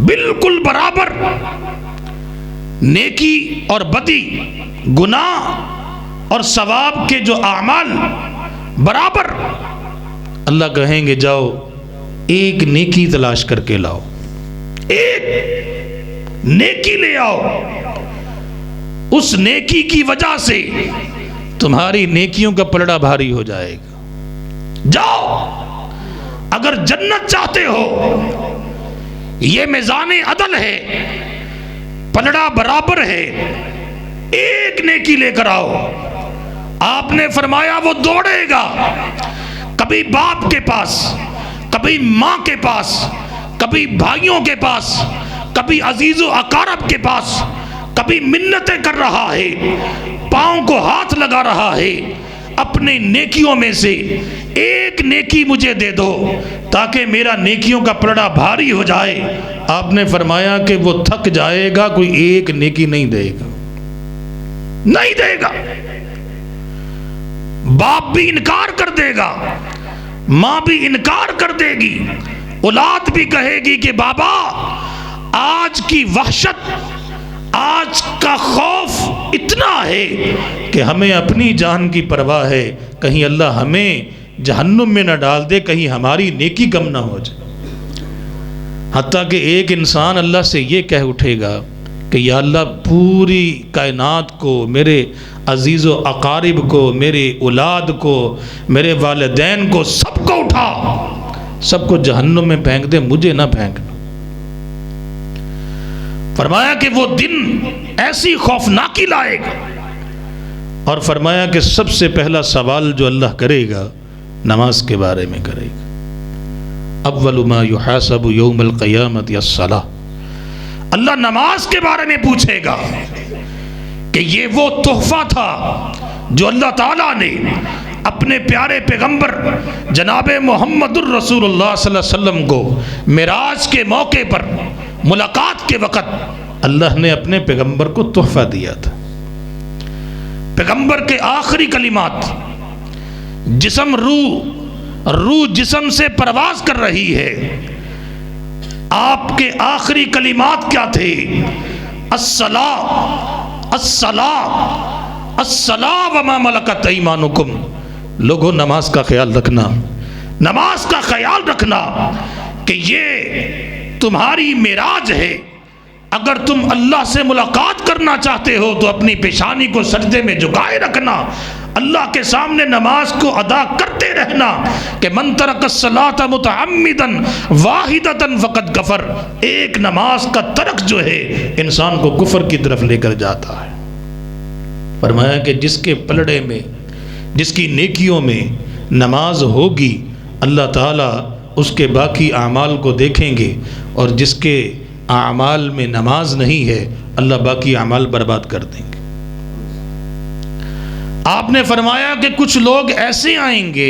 بالکل برابر، نیکی اور بدی، گناہ اور ثواب کے جو اعمال برابر۔ اللہ کہیں گے جاؤ ایک نیکی تلاش کر کے لاؤ، ایک نیکی لے آؤ، اس نیکی کی وجہ سے تمہاری نیکیوں کا پلڑا بھاری ہو جائے گا۔ جاؤ، اگر جنت چاہتے ہو، یہ میزان عدل ہے، پلڑا برابر ہے، ایک نیکی لے کر آؤ۔ آپ نے فرمایا وہ دوڑے گا، کبھی باپ کے پاس، کبھی ماں کے پاس، کبھی بھائیوں کے پاس، کبھی عزیز و اقارب کے پاس، کبھی منتیں کر رہا ہے، پاؤں کو ہاتھ لگا رہا ہے۔ اپنے نیکیوں میں سے ایک نیکی مجھے دے دو تاکہ میرا نیکیوں کا پلڑا بھاری ہو جائے۔ آپ نے فرمایا کہ وہ تھک جائے گا، کوئی ایک نیکی نہیں دے گا، نہیں دے گا۔ باپ بھی انکار کر دے گا، ماں بھی انکار کر دے گی، اولاد بھی کہے گی کہ بابا آج کی وحشت، آج کا خوف اتنا ہے کہ ہمیں اپنی جان کی پرواہ ہے، کہیں اللہ ہمیں جہنم میں نہ ڈال دے، کہیں ہماری نیکی کم نہ ہو جائے۔ حتیٰ کہ ایک انسان اللہ سے یہ کہہ اٹھے گا کہ یا اللہ پوری کائنات کو، میرے عزیز و اقارب کو، میرے اولاد کو، میرے والدین کو، سب کو اٹھا، سب کو جہنم میں پھینک دے، مجھے نہ پھینک۔ فرمایا کہ وہ دن ایسی خوفناکی لائے گا، اور فرمایا کہ سب سے پہلا سوال جو اللہ کرے گا نماز کے بارے میں کرے گا۔ اول ما یحاسب یوم القیامت الصلاۃ، اللہ نماز کے بارے میں پوچھے گا کہ یہ وہ تحفہ تھا جو اللہ تعالیٰ نے اپنے پیارے پیغمبر جناب محمد الرسول اللہ صلی اللہ علیہ وسلم کو معراج کے موقع پر ملاقات کے وقت اللہ نے اپنے پیغمبر کو تحفہ دیا تھا۔ پیغمبر کے آخری کلمات، جسم روح جسم سے پرواز کر رہی ہے، آپ کے آخری کلمات کیا تھے؟ الصلاۃ الصلاۃ الصلاۃ وما ملکت ایمانکم۔ لوگوں نماز کا خیال رکھنا، نماز کا خیال رکھنا کہ یہ تمہاری معراج ہے۔ اگر تم اللہ سے ملاقات کرنا چاہتے ہو تو اپنی پیشانی کو سجدے میں جھکائے رکھنا، اللہ کے سامنے نماز کو ادا کرتے رہنا کہ من ترک الصلاۃ متعمدا واحدۃ فقد کفر۔ ایک نماز کا ترک جو ہے انسان کو کفر کی طرف لے کر جاتا ہے۔ فرمایا کہ جس کے پلڑے میں، جس کی نیکیوں میں نماز ہوگی، اللہ تعالیٰ اس کے باقی اعمال کو دیکھیں گے، اور جس کے اعمال میں نماز نہیں ہے اللہ باقی اعمال برباد کر دیں گے۔ آپ نے فرمایا کہ کچھ لوگ ایسے آئیں گے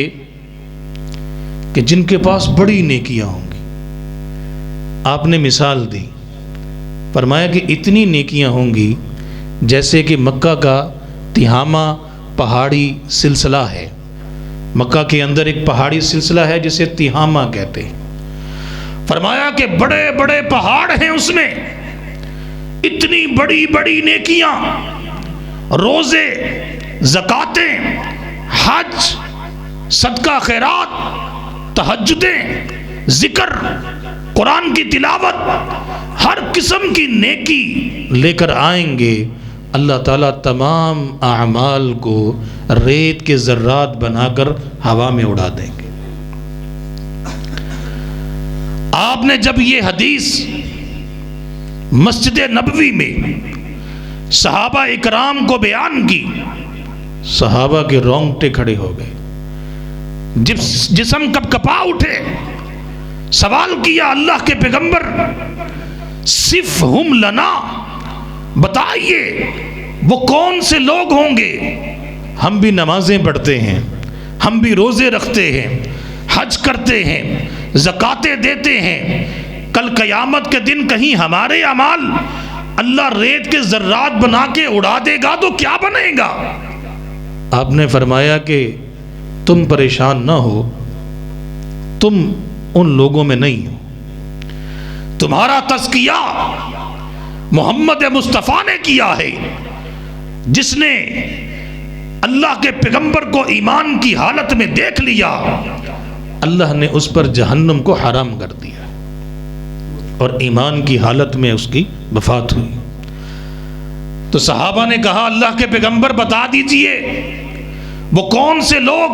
کہ جن کے پاس بڑی نیکیاں ہوں گی۔ آپ نے مثال دی، فرمایا کہ اتنی نیکیاں ہوں گی جیسے کہ مکہ کا تہامہ پہاڑی سلسلہ ہے۔ مکہ کے اندر ایک پہاڑی سلسلہ ہے جسے تہامہ کہتے ہیں۔ فرمایا کہ بڑے بڑے پہاڑ ہیں، اس میں اتنی بڑی بڑی نیکیاں، روزے، زکاتیں، حج، صدقہ خیرات، تہجدیں، ذکر، قرآن کی تلاوت، ہر قسم کی نیکی لے کر آئیں گے۔ اللہ تعالیٰ تمام اعمال کو ریت کے ذرات بنا کر ہوا میں اڑا دیں گے۔ آپ نے جب یہ حدیث مسجد نبوی میں صحابہ اکرام کو بیان کی، صحابہ کے رونگٹے کھڑے ہو گئے، جسم کب کپا اٹھے۔ سوال کیا اللہ کے پیغمبر صفہم لنا، بتائیے وہ کون سے لوگ ہوں گے؟ ہم بھی نمازیں پڑھتے ہیں، ہم بھی روزے رکھتے ہیں، حج کرتے ہیں، زکاتیں دیتے ہیں، کل قیامت کے دن کہیں ہمارے اعمال اللہ ریت کے ذرات بنا کے اڑا دے گا تو کیا بنے گا؟ آپ نے فرمایا کہ تم پریشان نہ ہو، تم ان لوگوں میں نہیں ہو۔ تمہارا تزکیہ محمد مصطفیٰ نے کیا ہے، جس نے اللہ کے پیغمبر کو ایمان کی حالت میں دیکھ لیا، اللہ نے اس پر جہنم کو حرام کر دیا، اور ایمان کی حالت میں اس کی وفات ہوئی۔ تو صحابہ نے کہا اللہ کے پیغمبر بتا دیجئے وہ کون سے لوگ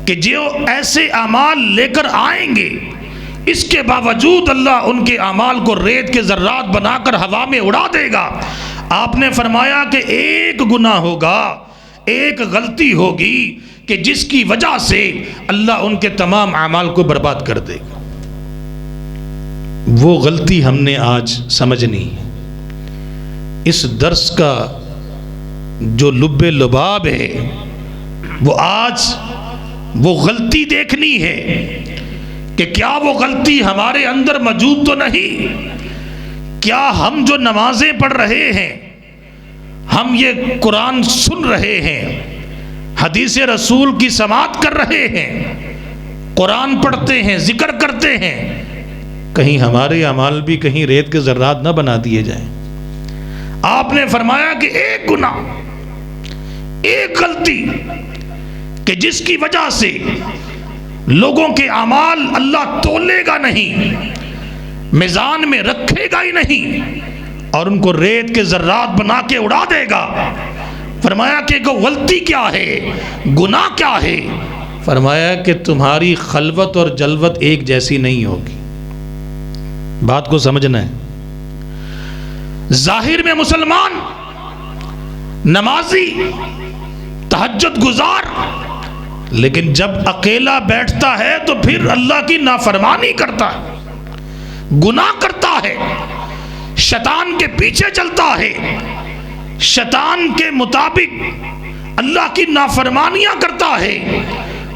کہ جو ایسے اعمال لے کر آئیں گے، اس کے باوجود اللہ ان کے اعمال کو ریت کے ذرات بنا کر ہوا میں اڑا دے گا۔ آپ نے فرمایا کہ ایک گناہ ہوگا، ایک غلطی ہوگی کہ جس کی وجہ سے اللہ ان کے تمام اعمال کو برباد کر دے گا۔ وہ غلطی ہم نے آج سمجھنی ہے۔ اس درس کا جو لب لباب ہے وہ آج وہ غلطی دیکھنی ہے کہ کیا وہ غلطی ہمارے اندر موجود تو نہیں؟ کیا ہم جو نمازیں پڑھ رہے ہیں، ہم یہ قرآن سن رہے ہیں، حدیث رسول کی سماعت کر رہے ہیں، قرآن پڑھتے ہیں، ذکر کرتے ہیں، کہیں ہمارے اعمال بھی کہیں ریت کے ذرات نہ بنا دیے جائیں؟ آپ نے فرمایا کہ ایک گناہ، ایک غلطی کہ جس کی وجہ سے لوگوں کے اعمال اللہ تولے گا نہیں، میزان میں رکھے گا ہی نہیں، اور ان کو ریت کے ذرات بنا کے اڑا دے گا۔ فرمایا کہ غلطی کیا ہے، گناہ کیا ہے؟ فرمایا کہ تمہاری خلوت اور جلوت ایک جیسی نہیں ہوگی۔ بات کو سمجھنا ہے۔ ظاہر میں مسلمان، نمازی، تہجد گزار، لیکن جب اکیلا بیٹھتا ہے تو پھر اللہ کی نافرمانی کرتا ہے، گناہ کرتا ہے، شیطان کے پیچھے چلتا ہے، شیطان کے مطابق اللہ کی نافرمانیاں کرتا ہے۔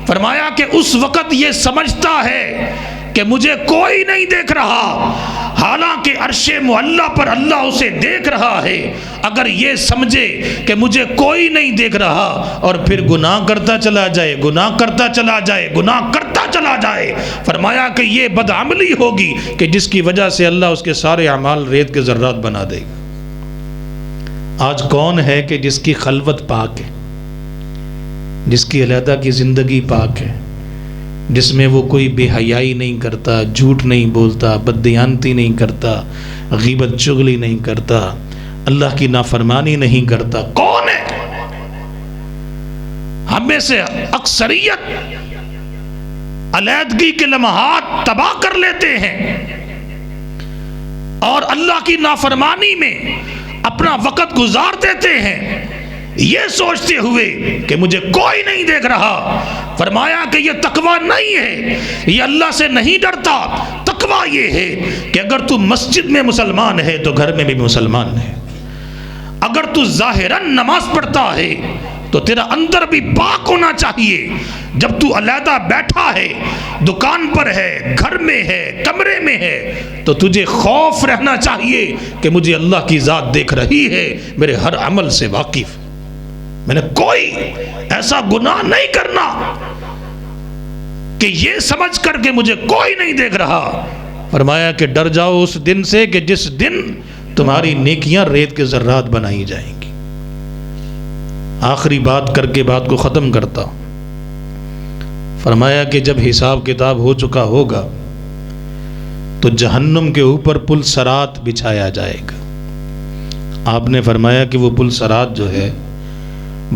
فرمایا کہ اس وقت یہ سمجھتا ہے کہ مجھے کوئی نہیں دیکھ رہا، حالانکہ عرش معلیٰ پر اللہ اسے دیکھ رہا ہے۔ اگر یہ سمجھے کہ مجھے کوئی نہیں دیکھ رہا اور پھر گناہ کرتا چلا جائے، گناہ کرتا چلا جائے، گناہ کرتا چلا جائے، فرمایا کہ یہ بدعملی ہوگی کہ جس کی وجہ سے اللہ اس کے سارے اعمال ریت کے ذرات بنا دے گا۔ آج کون ہے کہ جس کی خلوت پاک ہے، جس کی علیحدہ کی زندگی پاک ہے، جس میں وہ کوئی بے حیائی نہیں کرتا، جھوٹ نہیں بولتا، بددیانتی نہیں کرتا، غیبت چغلی نہیں کرتا، اللہ کی نافرمانی نہیں کرتا؟ کون ہے؟ ہم میں سے اکثریت علیحدگی کے لمحات تباہ کر لیتے ہیں اور اللہ کی نافرمانی میں اپنا وقت گزار دیتے ہیں، یہ سوچتے ہوئے کہ مجھے کوئی نہیں دیکھ رہا۔ فرمایا کہ یہ تقویٰ نہیں ہے، یہ اللہ سے نہیں ڈرتا۔ تقویٰ یہ ہے کہ اگر تو مسجد میں مسلمان ہے تو گھر میں بھی مسلمان ہے، اگر تو ظاہراً نماز پڑھتا ہے تو تیرا اندر بھی پاک ہونا چاہیے۔ جب تو علیحدہ بیٹھا ہے، دکان پر ہے، گھر میں ہے، کمرے میں ہے، تو تجھے خوف رہنا چاہیے کہ مجھے اللہ کی ذات دیکھ رہی ہے، میرے ہر عمل سے واقف، میں نے کوئی ایسا گناہ نہیں کرنا کہ یہ سمجھ کر کے مجھے کوئی نہیں دیکھ رہا۔ فرمایا کہ ڈر جاؤ اس دن سے کہ جس دن تمہاری نیکیاں ریت کے ذرات بنائی جائیں گی۔ آخری بات کر کے بات کو ختم کرتا ہوں۔ فرمایا کہ جب حساب کتاب ہو چکا ہوگا تو جہنم کے اوپر پل صراط بچھایا جائے گا۔ آپ نے فرمایا کہ وہ پل صراط جو ہے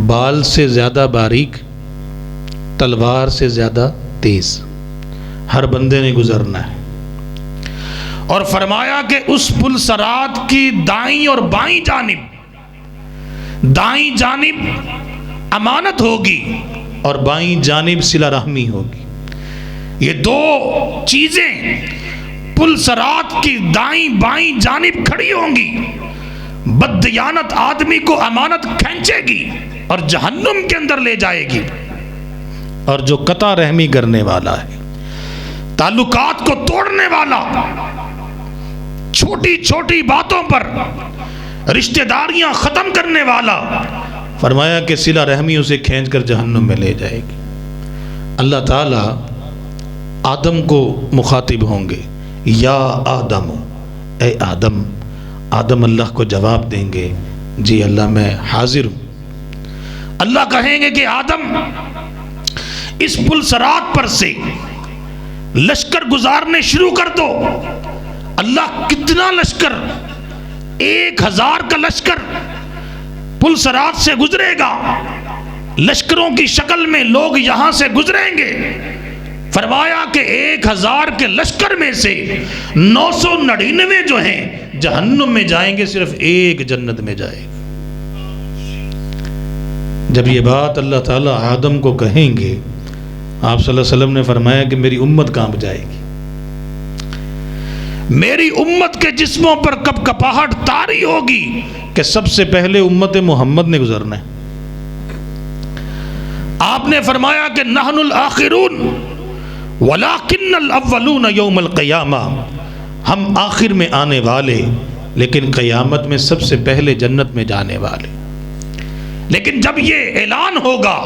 بال سے زیادہ باریک، تلوار سے زیادہ تیز، ہر بندے نے گزرنا ہے۔ اور فرمایا کہ اس پل صراط کی دائیں اور بائیں جانب امانت ہوگی اور بائیں جانب صلہ رحمی ہوگی۔ یہ دو چیزیں پل صراط کی دائیں بائیں جانب کھڑی ہوں گی۔ بددیانت آدمی کو امانت کھینچے گی اور جہنم کے اندر لے جائے گی، اور جو قطع رحمی کرنے والا ہے، تعلقات کو توڑنے والا، چھوٹی چھوٹی باتوں پر رشتہ داریاں ختم کرنے والا، فرمایا کہ صلہ رحمی اسے کھینچ کر جہنم میں لے جائے گی۔ اللہ تعالیٰ آدم کو مخاطب ہوں گے، یا آدم، اے آدم۔ آدم اللہ کو جواب دیں گے، جی اللہ میں حاضر ہوں۔ اللہ کہیں گے کہ آدم اس پل صراط پر سے لشکر گزارنے شروع کر دو۔ اللہ کتنا لشکر؟ 1000 کا لشکر پل صراط سے گزرے گا، لشکروں کی شکل میں لوگ یہاں سے گزریں گے۔ فرمایا کہ 1000 کے لشکر میں سے 999 جو ہیں جہنم میں جائیں گے، صرف ایک جنت میں جائے گا۔ جب یہ بات اللہ تعالیٰ آدم کو کہیں گے، آپ صلی اللہ علیہ وسلم نے فرمایا کہ میری امت کانپ جائے گی، میری امت کے جسموں پر کب کپاہٹ طاری ہوگی کہ سب سے پہلے امت محمد نے گزرنا ہے۔ آپ نے فرمایا کہ نحن الآخرون ولکن الاولون یوم القیامہ، ہم آخر میں آنے والے لیکن قیامت میں سب سے پہلے جنت میں جانے والے۔ لیکن جب یہ اعلان ہوگا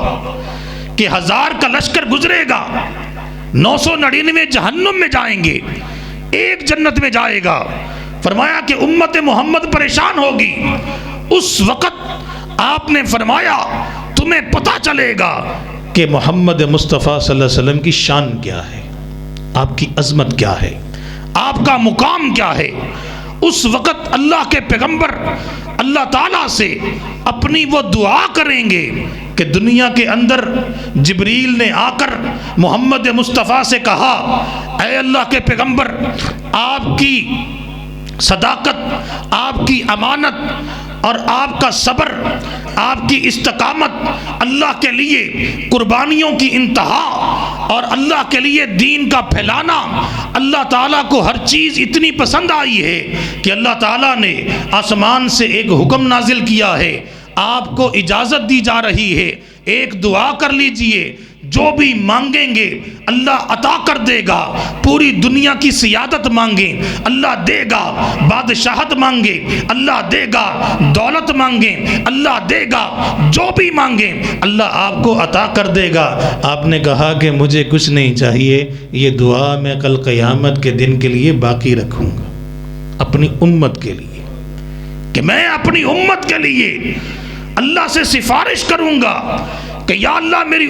کہ 1000 کا لشکر گزرے گا، 999 جہنم میں جائیں گے، ایک جنت میں جائے گا، فرمایا کہ امت محمد پریشان ہوگی، اس وقت آپ نے فرمایا تمہیں پتہ چلے گا کہ محمد مصطفیٰ صلی اللہ علیہ وسلم کی شان کیا ہے، آپ کی عظمت کیا ہے، آپ کا مقام کیا ہے۔ اس وقت اللہ کے پیغمبر اللہ تعالیٰ سے اپنی وہ دعا کریں گے کہ دنیا کے اندر جبریل نے آ کر محمد مصطفیٰ سے کہا، اے اللہ کے پیغمبر، آپ کی صداقت، آپ کی امانت اور آپ کا صبر، آپ کی استقامت اللہ کے لیے قربانیوں کی انتہا اور اللہ کے لیے دین کا پھیلانا، اللہ تعالیٰ کو ہر چیز اتنی پسند آئی ہے کہ اللہ تعالیٰ نے آسمان سے ایک حکم نازل کیا ہے، آپ کو اجازت دی جا رہی ہے، ایک دعا کر لیجئے، جو بھی مانگیں گے اللہ عطا کر دے گا۔ پوری دنیا کی سیادت مانگیں اللہ دے گا، بادشاہت مانگیں اللہ دے گا، دولت مانگیں اللہ دے گا، جو بھی مانگیں اللہ آپ کو عطا کر دے گا۔ آپ نے کہا کہ مجھے کچھ نہیں چاہیے، یہ دعا میں کل قیامت کے دن کے لیے باقی رکھوں گا، اپنی امت کے لیے، کہ میں اپنی امت کے لیے اللہ سے سفارش کروں گا کہ یا اللہ میری